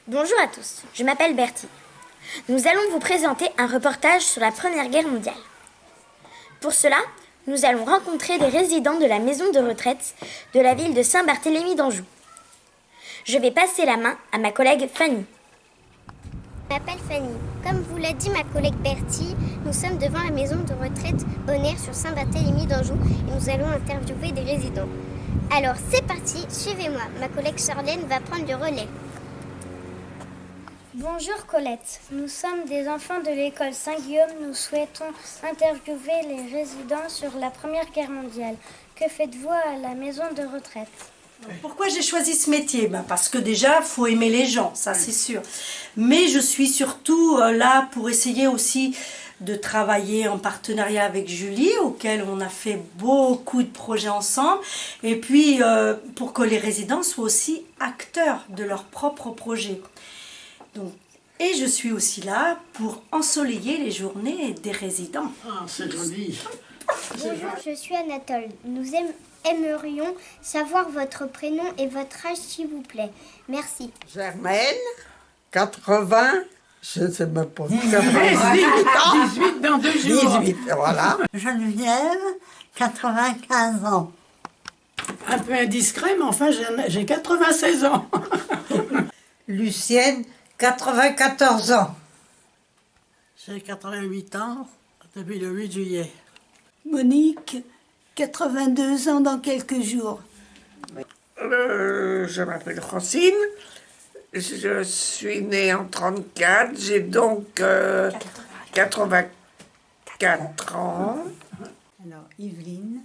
Bonjour à tous, je m'appelle Bertie. Nous allons vous présenter un reportage sur la Première Guerre mondiale. Pour cela, nous allons rencontrer des résidents de la maison de retraite de la ville de Saint-Barthélemy d'Anjou. Je vais passer la main à ma collègue Fanny. Je m'appelle Fanny. Comme vous l'a dit ma collègue Bertie, nous sommes devant la maison de retraite Bonheur sur Saint-Barthélemy d'Anjou et nous allons interviewer des résidents. Alors c'est parti, suivez-moi. Ma collègue Charlène va prendre le relais. Bonjour Colette, nous sommes des enfants de l'école Saint-Guillaume. Nous souhaitons interviewer les résidents sur la Première Guerre mondiale. Que faites-vous à la maison de retraite ? Pourquoi j'ai choisi ce métier ? Parce que déjà, il faut aimer les gens, ça c'est sûr. Mais je suis surtout là pour essayer aussi de travailler en partenariat avec Julie, auquel on a fait beaucoup de projets ensemble. Et puis, pour que les résidents soient aussi acteurs de leurs propres projets. Donc, et je suis aussi là pour ensoleiller les journées des résidents. Ah, c'est joli. Bonjour, je suis Anatole. Nous aimerions savoir votre prénom et votre âge s'il vous plaît. Merci. Germaine, 80, je ne sais même pas. 18 dans 2 jours. 18, voilà. Geneviève, 95 ans. Un peu indiscret, mais enfin, j'ai 96 ans. Lucienne, 94 ans. J'ai 88 ans depuis le 8 juillet. Monique, 82 ans dans quelques jours. Je m'appelle Francine. Je suis née en 34. J'ai donc 84 ans. Alors, Yveline,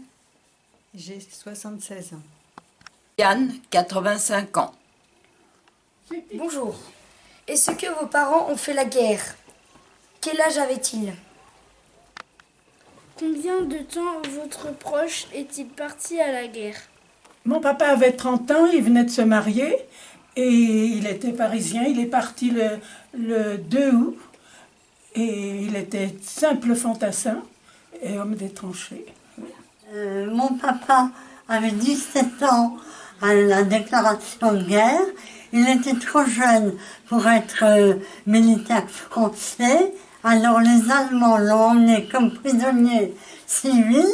j'ai 76 ans. Yann, 85 ans. Bonjour. Est-ce que vos parents ont fait la guerre ? Quel âge avaient-ils ? Combien de temps votre proche est-il parti à la guerre ? Mon papa avait 30 ans, il venait de se marier et il était parisien. Il est parti le 2 août et il était simple fantassin et homme des tranchées. Mon papa avait 17 ans à la déclaration de guerre. Il était trop jeune pour être militaire français. Alors les Allemands l'ont emmené comme prisonnier civil,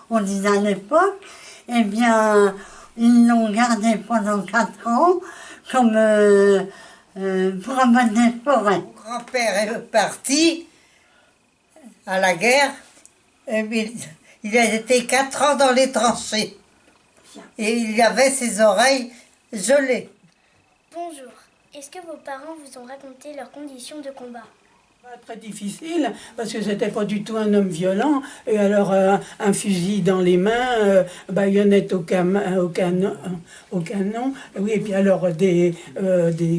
on disait à l'époque. Eh bien, ils l'ont gardé pendant 4 ans comme pour abattre des forêts. Mon grand-père est parti à la guerre. Et puis, il a été 4 ans dans les tranchées. Et il avait ses oreilles gelées. Bonjour. Est-ce que vos parents vous ont raconté leurs conditions de combat ? Pas très difficile, parce que c'était pas du tout un homme violent. Et alors, un fusil dans les mains, baïonnette au canon, oui, et puis alors des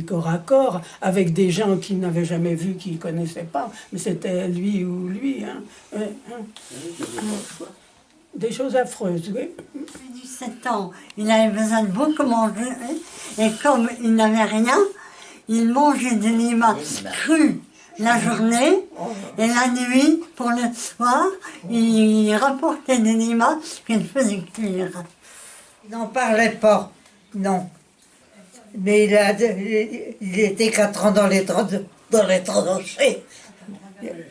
corps à corps avec des gens qu'il n'avait jamais vus, qu'il ne connaissait pas. Mais c'était lui ou lui. Des choses affreuses, oui. 17 ans, il avait besoin de beaucoup manger. Et comme il n'avait rien, il mangeait des limaces crues la journée et la nuit, pour le soir, il rapportait des limaces qu'il faisait cuire. Il n'en parlait pas, non. Mais il était 4 ans dans les tranchées.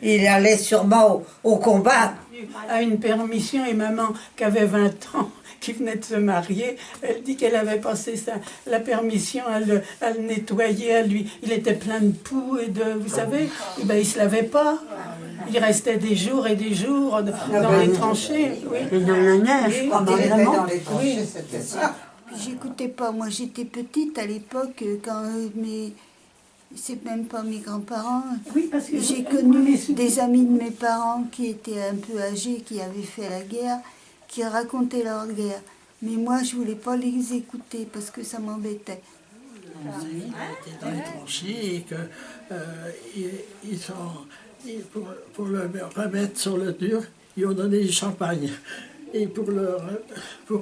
Il allait sûrement au combat. À une permission, et maman, qui avait 20 ans, qui venait de se marier, elle dit qu'elle avait passé la permission à le nettoyer, il était plein de poux et de, vous savez, ben, il ne se lavait pas. Il restait des jours et des jours dans les tranchées. Oui. Et dans la neige, probablement. Dans les tranchées, c'était ça. J'écoutais pas. Moi, j'étais petite à l'époque quand c'est même pas mes grands-parents. Oui, parce que j'ai connu des amis de mes parents qui étaient un peu âgés, qui avaient fait la guerre, qui racontaient leur guerre. Mais moi, je voulais pas les écouter parce que ça m'embêtait. Il était dans les tranchées et que pour le remettre sur le dur, ils ont donné du champagne. Et pour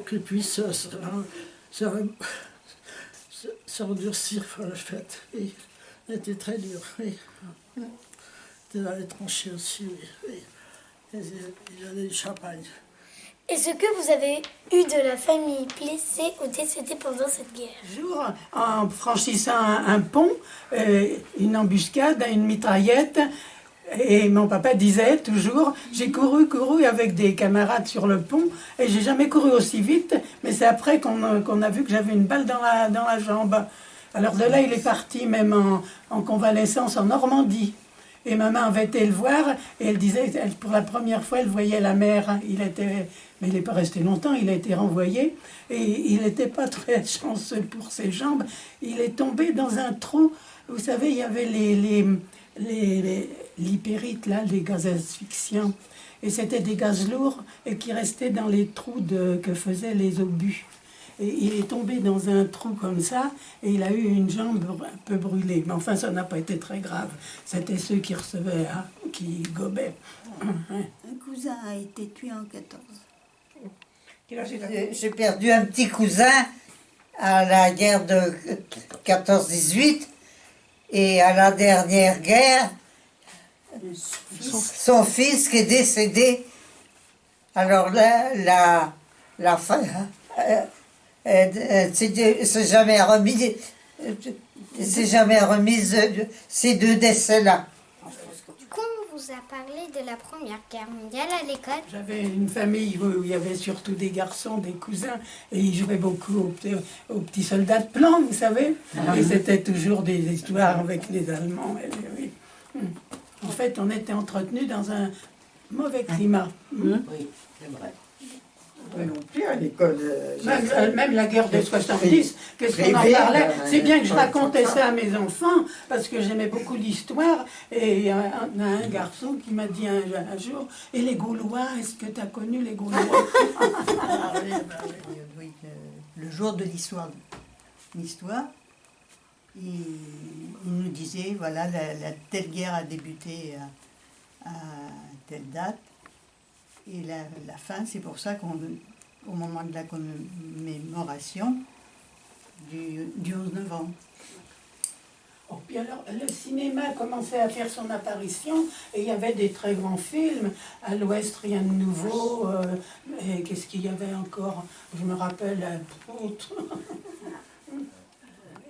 qu'il puisse se endurcir pour le fait. Et c'était très dur, oui. C'était dans les tranchées aussi, oui. Ils donnaient du champagne. Est-ce que vous avez eu de la famille blessée ou décédée pendant cette guerre? Jour, en franchissant un pont, une embuscade, une mitraillette, et mon papa disait toujours, j'ai couru avec des camarades sur le pont, et j'ai jamais couru aussi vite, mais c'est après qu'on a vu que j'avais une balle dans la jambe. Alors de là, il est parti même en convalescence en Normandie. Et maman avait été le voir, et elle disait, pour la première fois, elle voyait la mer. Mais il n'est pas resté longtemps, il a été renvoyé, et il n'était pas très chanceux pour ses jambes. Il est tombé dans un trou. Vous savez, il y avait l'hypérite, là, les gaz asphyxiants. Et c'était des gaz lourds et qui restaient dans les trous que faisaient les obus. Et il est tombé dans un trou comme ça et il a eu une jambe un peu brûlée. Mais enfin, ça n'a pas été très grave. C'était ceux qui recevaient, hein, qui gobaient. Un cousin a été tué en 14. J'ai perdu un petit cousin à la guerre de 14-18 et à la dernière guerre, son fils qui est décédé. Alors là, la fin, c'est jamais remise ces deux décès-là. Qu'on vous a parlé de la Première Guerre mondiale à l'école? J'avais une famille où il y avait surtout des garçons, des cousins, et ils jouaient beaucoup aux petits soldats de plomb, vous savez. Et c'était toujours des histoires avec les Allemands. Oui. En fait, on était entretenus dans un mauvais climat. Oui, c'est vrai. Non plus à l'école. Même la guerre de 70, qu'est-ce qu'on en parlait? C'est bien que je racontais ça à mes enfants, parce que j'aimais beaucoup l'histoire. Et il y a un garçon qui m'a dit un jour, et les Gaulois, est-ce que tu as connu les Gaulois? Oui, le jour de l'histoire, il nous disait, voilà, la telle guerre a débuté à telle date. Et la fin, c'est pour ça qu'au moment de la commémoration du 11 novembre. Oh, puis alors, le cinéma commençait à faire son apparition et il y avait des très grands films. À l'Ouest, rien de nouveau. Et qu'est-ce qu'il y avait encore? Je me rappelle.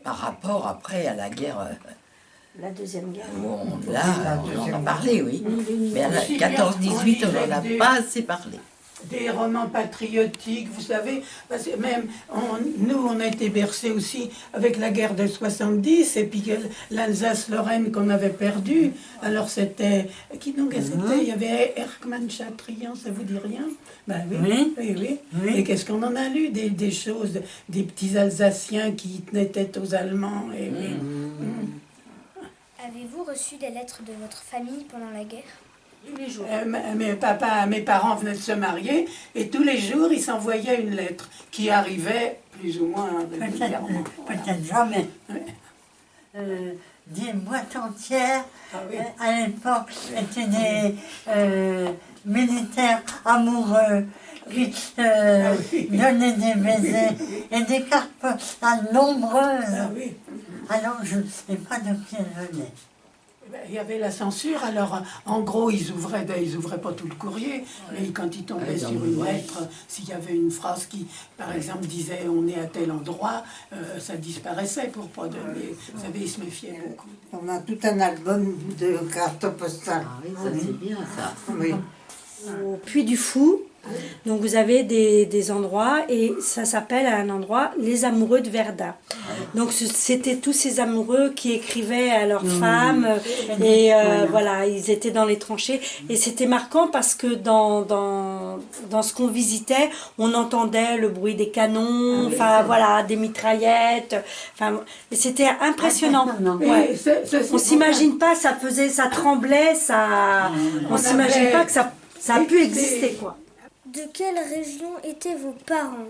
Par rapport après à la guerre. La Deuxième Guerre. Là, on en a parlé, oui. Mais à 14-18, on n'en a pas assez parlé. Des romans patriotiques, vous savez, parce que même nous, on a été bercés aussi avec la guerre de 70 et puis l'Alsace-Lorraine qu'on avait perdue. Alors c'était... Qui donc c'était? Il y avait Erckmann Chatrian, ça vous dit rien? Ben oui. Et qu'est-ce qu'on en a lu? Des choses, des petits Alsaciens qui tenaient tête aux Allemands. Et Avez-vous reçu des lettres de votre famille pendant la guerre? Tous les jours. Mes parents venaient de se marier et tous les jours ils s'envoyaient une lettre qui arrivait plus ou moins régulièrement. Peut-être jamais. Des boîtes entières, à l'époque, étaient des militaires amoureux qui donnaient des baisers et des cartes postales nombreuses. Alors je ne sais pas de qui elles venaient. Il y avait la censure, alors en gros ils ouvraient pas tout le courrier, mais quand ils tombaient sur une lettre, s'il y avait une phrase qui, par exemple, disait on est à tel endroit, ça disparaissait pour pas donner. Vous savez, ils se méfiaient beaucoup. On a tout un album de cartes postales. Ah oui, ça c'est bien ça. Oui. Au Puy du Fou. Donc vous avez des endroits et ça s'appelle à un endroit les amoureux de Verdun. Donc c'était tous ces amoureux qui écrivaient à leurs femmes et voilà, ils étaient dans les tranchées et c'était marquant parce que dans ce qu'on visitait, on entendait le bruit des canons, enfin voilà, des mitraillettes, enfin et c'était impressionnant. Ouais. On s'imagine pas, ça tremblait, on s'imagine pas que ça a pu exister quoi. De quelle région étaient vos parents?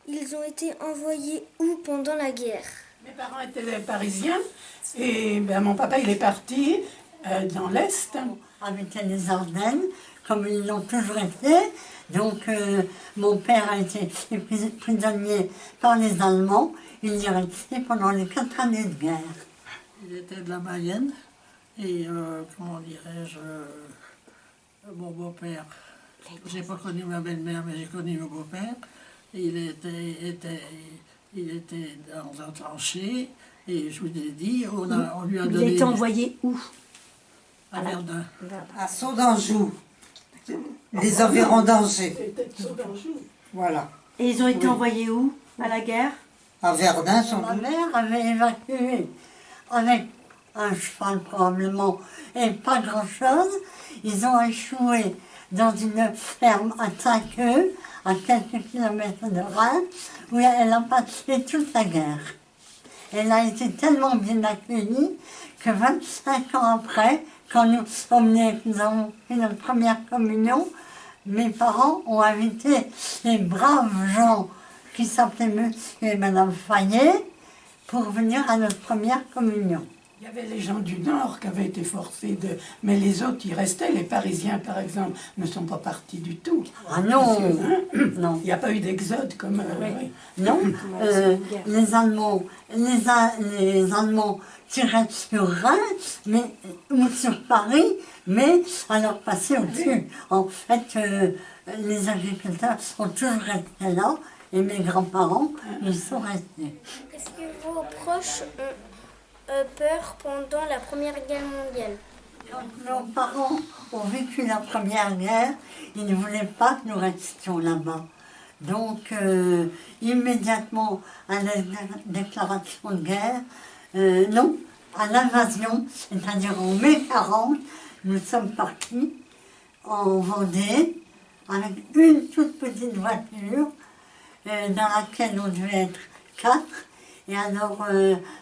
Ils ont été envoyés où pendant la guerre? Mes parents étaient parisiens et mon papa il est parti dans l'Est. Habitaient les Ardennes, comme ils l'ont toujours été. Donc mon père a été prisonnier par les Allemands. Il y est resté pendant les 4 années de guerre. Il était de la Mayenne et, comment dirais-je, mon beau-père J'ai pas connu ma belle-mère, mais j'ai connu mon beau-père. Il était dans un tranchée, et je vous ai dit, on lui a donné... Il a été envoyé où? À Verdun. À Saudanjou, les environs d'Angers. Voilà. Et ils ont été envoyés où? À la guerre? À Verdun, sans Ma doute. mère avait évacué avec un cheval probablement et pas grand-chose. Ils ont échoué dans une ferme à Trinqueux, à quelques kilomètres de Reims, où elle a passé toute la guerre. Elle a été tellement bien accueillie que 25 ans après, quand nous sommes nés, nous avons fait notre première communion, mes parents ont invité les braves gens qui s'appelaient Monsieur et Madame Fayet pour venir à notre première communion. Il y avait les gens du Nord qui avaient été forcés de... Mais les autres, ils restaient. Les Parisiens, par exemple, ne sont pas partis du tout. Ah non, Parce que, non. Il n'y a pas eu d'exode comme... oui. Non, les Allemands, les Allemands tiraient sur Reims, mais, ou sur Paris, mais alors passaient au-dessus. En fait, les agriculteurs sont toujours restés là, et mes grands-parents, ils sont restés. Est-ce que vos proches ont peur pendant la Première Guerre mondiale? Quand nos parents ont vécu la Première Guerre, ils ne voulaient pas que nous restions là-bas. Donc, immédiatement à la déclaration de guerre, non, à l'invasion, c'est-à-dire en mai 40, nous sommes partis en Vendée avec une toute petite voiture dans laquelle on devait être 4. Et alors,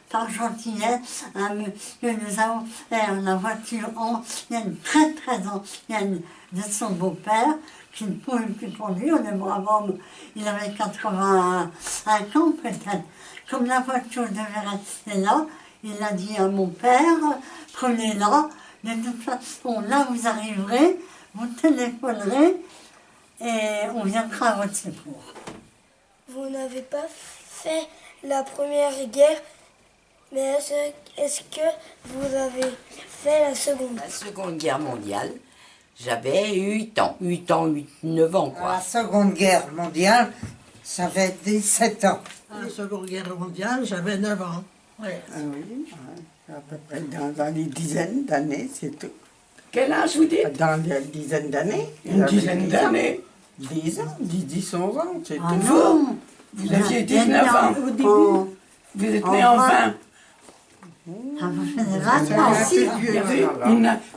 par gentillesse, monsieur nous avons fait la voiture ancienne, très très ancienne, de son beau-père, qui ne pouvait plus conduire, le brave homme, il avait 85 ans peut-être. Comme la voiture devait rester là, il a dit à mon père, prenez-la, de toute façon, là vous arriverez, vous téléphonerez, et on viendra à votre secours. Vous n'avez pas fait la Première Guerre, mais est-ce que vous avez fait la Seconde? La Seconde Guerre mondiale, j'avais 8 ans, 9 ans quoi. La Seconde Guerre mondiale, ça fait 17 ans. La Seconde Guerre mondiale, j'avais 9 ans. Ouais. Ah oui, à peu près dans les dizaines d'années, c'est tout. Quel âge vous dites? Dans les dizaines d'années. Une dizaine d'années. 10 ans, 10, 11 ans, c'est Ah tout. non, Vous aviez 19 ans au début. Vous êtes né en 20. Ah, vous faites 20 ans. Il y avait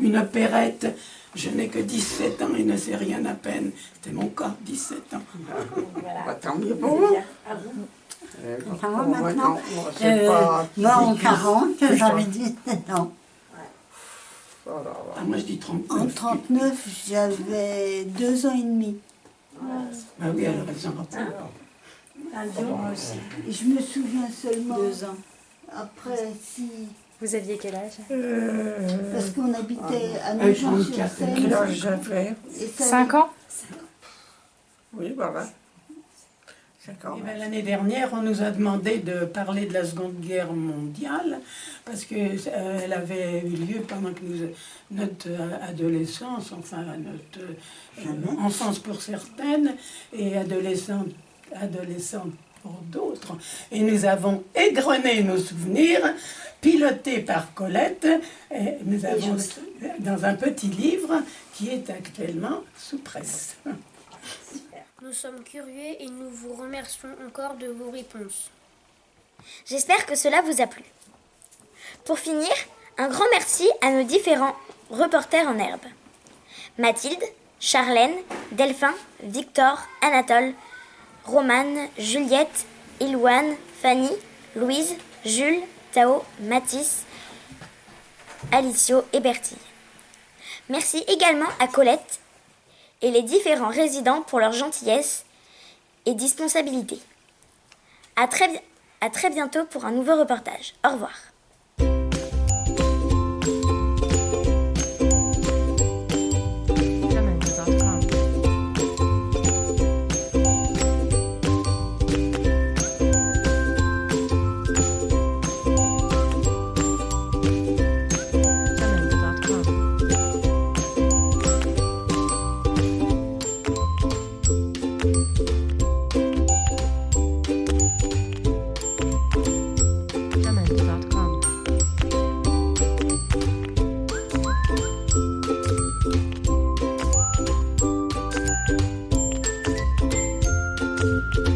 une opérette. Je n'ai que 17 ans et ne sais rien à peine. C'était mon cas, 17 ans. Bah, tant mieux pour moi. Ça va maintenant. Moi, c'est pas Moi, en difficile. 40, j'avais 17 ans. Ah, moi, je dis 39. En 39, j'avais 2 ans et demi. Ah oui, alors elles en rappellent. Moi aussi. Et je me souviens seulement. 2 ans. Après, si. Vous aviez quel âge? Parce qu'on habitait à Avec Nogent-sur-Seine. Quel âge j'avais? Et ça- 5 ans? Oui, voilà. 5 ans. Eh ben, l'année dernière, on nous a demandé de parler de la Seconde Guerre mondiale parce qu'elle avait eu lieu pendant que notre adolescence, enfin notre enfance pour certaines et adolescente pour d'autres. Et nous avons égrené nos souvenirs, pilotés par Colette, et nous avons dans un petit livre qui est actuellement sous presse. Nous sommes curieux et nous vous remercions encore de vos réponses. J'espère que cela vous a plu. Pour finir, un grand merci à nos différents reporters en herbe. Mathilde, Charlène, Delphin, Victor, Anatole, Romane, Juliette, Ilouane, Fanny, Louise, Jules, Tao, Mathis, Alicio et Bertille. Merci également à Colette et les différents résidents pour leur gentillesse et disponibilité. À très bientôt pour un nouveau reportage. Au revoir. Thank you.